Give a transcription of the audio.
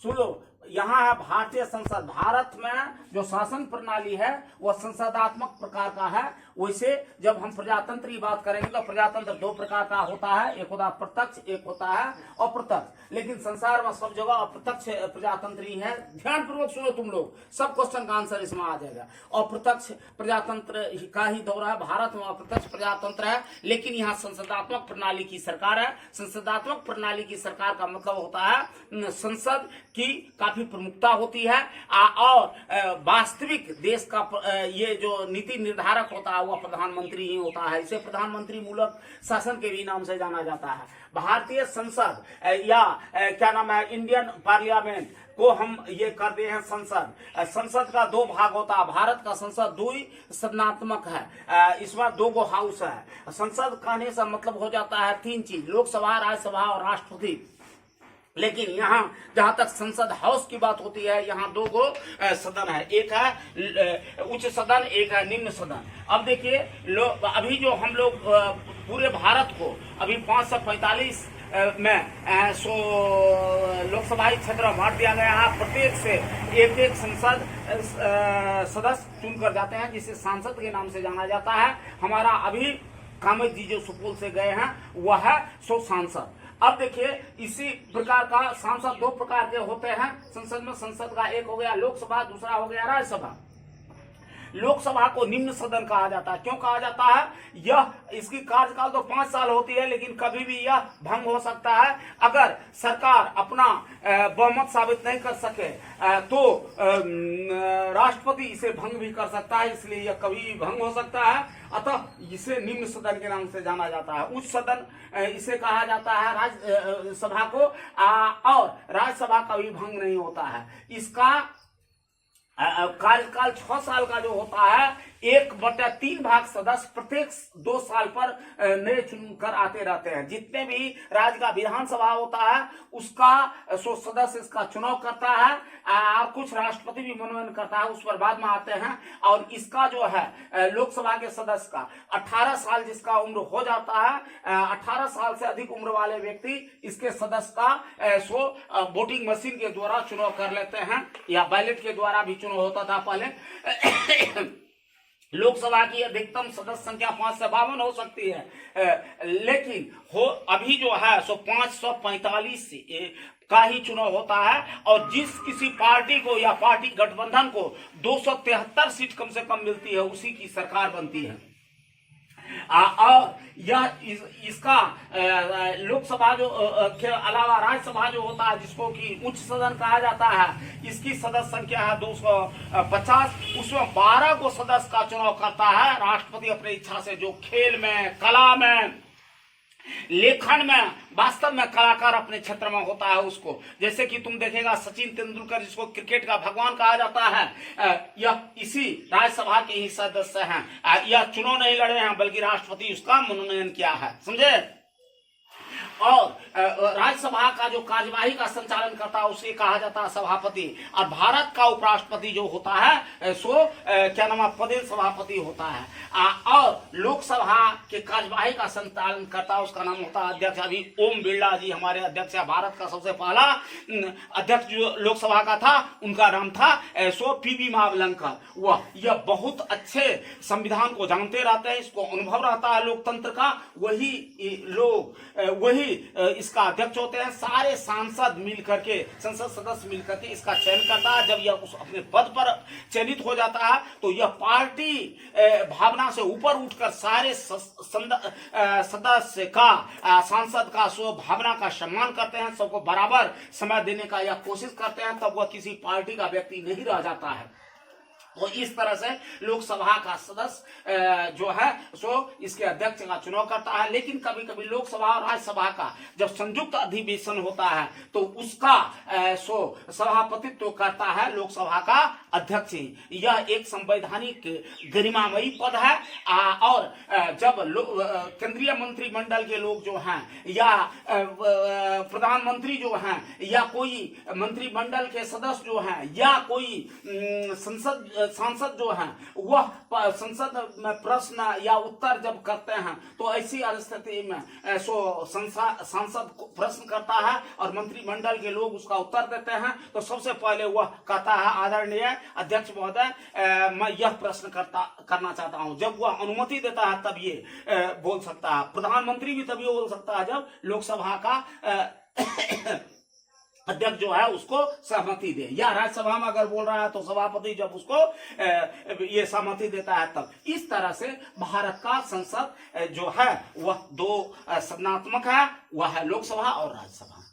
सुन लो, यहाँ है भारतीय संसद। भारत में जो शासन प्रणाली है वह संसदात्मक प्रकार का है। वैसे जब हम प्रजातंत्र की बात करेंगे तो प्रजातंत्र दो प्रकार का होता है, एक होता है प्रत्यक्ष, एक होता है अप्रत्यक्ष। लेकिन संसार में सब जगह अप्रत्यक्ष प्रजातंत्र ही है। ध्यानपूर्वक सुनो तुम लोग, सब क्वेश्चन का आंसर इसमें आ जाएगा। अप्रत्यक्ष प्रजातंत्र का ही दौरा है। भारत में अप्रत्यक्ष प्रजातंत्र है, लेकिन यहाँ संसदात्मक प्रणाली की सरकार है। संसदात्मक प्रणाली की सरकार का मतलब होता है संसद की काफी प्रमुखता होती है और वास्तविक देश का ये जो नीति निर्धारक होता है वह प्रधानमंत्री ही होता है। इसे प्रधानमंत्री मूलक शासन के भी नाम से जाना जाता है। भारतीय संसद या क्या नाम है, इंडियन पार्लियामेंट को हम ये करते हैं संसद। संसद का दो भाग होता है। भारत का संसद द्विसदनात्मक है, इसमें दो गो हाउस है। संसद कहने से मतलब हो जाता है तीन चीज, लोकसभा, राज्यसभा और राष्ट्रपति। लेकिन यहाँ जहां तक संसद हाउस की बात होती है, यहाँ दो गो सदन है, एक है उच्च सदन, एक है निम्न सदन। अब देखिए अभी जो हम लोग पूरे भारत को अभी 545 में लोकसभा क्षेत्र बांट दिया गया है। प्रत्येक से एक एक संसद सदस्य चुनकर जाते हैं, जिसे सांसद के नाम से जाना जाता है। हमारा अभी कामत जी जो सुपौल से गए हैं वह है सांसद। अब देखिए इसी प्रकार का सांसद दो प्रकार के होते हैं संसद में। संसद का एक हो गया लोकसभा, दूसरा हो गया राज्यसभा। लोकसभा को निम्न सदन कहा जाता है। क्यों कहा जाता है? यह इसकी कार्यकाल तो 5 साल होती है, लेकिन कभी भी यह भंग हो सकता है। अगर सरकार अपना बहुमत साबित नहीं कर सके तो राष्ट्रपति इसे भंग भी कर सकता है, इसलिए यह कभी भी भंग हो सकता है। अतः इसे निम्न सदन के नाम से जाना जाता है। उच्च सदन इसे कहा जाता है राज्यसभा को, और राज्यसभा का भी भंग नहीं होता है। इसका कार्यकाल 6 साल का जो होता है, 1/3 भाग सदस्य प्रत्येक 2 साल पर नए चुनकर आते रहते हैं। जितने भी राज्य का विधानसभा होता है उसका सदस्य इसका चुनाव करता है, और कुछ राष्ट्रपति भी मनोनयन करता है, उस पर बाद में आते हैं। और इसका जो है लोकसभा के सदस्य का 18 साल जिसका उम्र हो जाता है, 18 साल से अधिक उम्र वाले व्यक्ति इसके सदस्य का वोटिंग मशीन के द्वारा चुनाव कर लेते हैं, या बैलेट के द्वारा भी चुनाव होता था पहले। लोकसभा की अधिकतम सदस्य संख्या 5 से 52 हो सकती है, लेकिन अभी जो है 545 का ही चुनाव होता है। और जिस किसी पार्टी को या पार्टी गठबंधन को 273 सीट कम से कम मिलती है, उसी की सरकार बनती है। और यह इसका लोकसभा जो के अलावा राज्यसभा जो होता है, जिसको कि उच्च सदन कहा जाता है, इसकी सदस्य संख्या है 250। उसमें 12 को सदस्य का चुनाव करता है राष्ट्रपति अपनी इच्छा से, जो खेल में, कला में, लेखन में, वास्तव में कलाकार अपने क्षेत्र में होता है उसको। जैसे कि तुम देखेगा सचिन तेंदुलकर, जिसको क्रिकेट का भगवान कहा जाता है, यह इसी राज्यसभा के ही सदस्य हैं। यह चुनाव नहीं लड़े हैं, बल्कि राष्ट्रपति उसका मनोनयन किया है, समझे। और राज्यसभा का जो कार्यवाही का संचालन करता है उसे कहा जाता है सभापति। और भारत का उपराष्ट्रपति जो होता है क्या नाम है, पदेन सभापति होता है। और लोकसभा के कार्यवाही का संचालन करता है, उसका नाम होता है अध्यक्ष। अभी ओम बिरला जी हमारे अध्यक्ष है, भारत का सबसे पहला अध्यक्ष जो लोकसभा का था, उनका नाम था पीवी मावलंकर। वह यह बहुत अच्छे संविधान को जानते रहते हैं, इसको अनुभव रहता है लोकतंत्र का। वही लोग वही इसका अध्यक्ष होते हैं। सारे सांसद मिलकर के, संसद सदस्य मिलकर के इसका चयन करता है। जब यह उस अपने पद पर चयनित हो जाता है तो यह पार्टी भावना से ऊपर उठकर सारे सदस्य का, सांसद का भावना का सम्मान करते हैं, सबको बराबर समय देने का यह कोशिश करते हैं। तब वह किसी पार्टी का व्यक्ति नहीं रह जाता है। तो इस तरह से लोकसभा का सदस्य जो है इसके अध्यक्ष का चुनाव करता है। लेकिन कभी कभी लोकसभा और राज्यसभा का जब संयुक्त अधिवेशन होता है तो उसका सभापतित्व करता है लोकसभा का अध्यक्ष ही। यह एक संवैधानिक गरिमामयी पद है। और जब केंद्रीय मंत्रिमंडल के लोग जो हैं, या प्रधानमंत्री जो हैं, या कोई मंत्रिमंडल के सदस्य जो हैं, या कोई संसद सांसद जो है वह संसद में प्रश्न या उत्तर जब करते हैं तो ऐसी स्थिति में सांसद प्रश्न करता है और मंत्रिमंडल के लोग उसका उत्तर देते हैं, तो सबसे पहले वह कहता है आदरणीय अध्यक्ष महोदय मैं यह प्रश्न करना चाहता हूं। जब वह अनुमति देता है तब ये बोल सकता है। प्रधानमंत्री भी तभी बोल सकता है जब लोकसभा का अध्यक्ष जो है उसको सहमति दे, या राज्यसभा में अगर बोल रहा है तो सभापति जब उसको ये सहमति देता है तब। इस तरह से भारत का संसद जो है वह दो सदनात्मक है, वह है लोकसभा और राज्यसभा।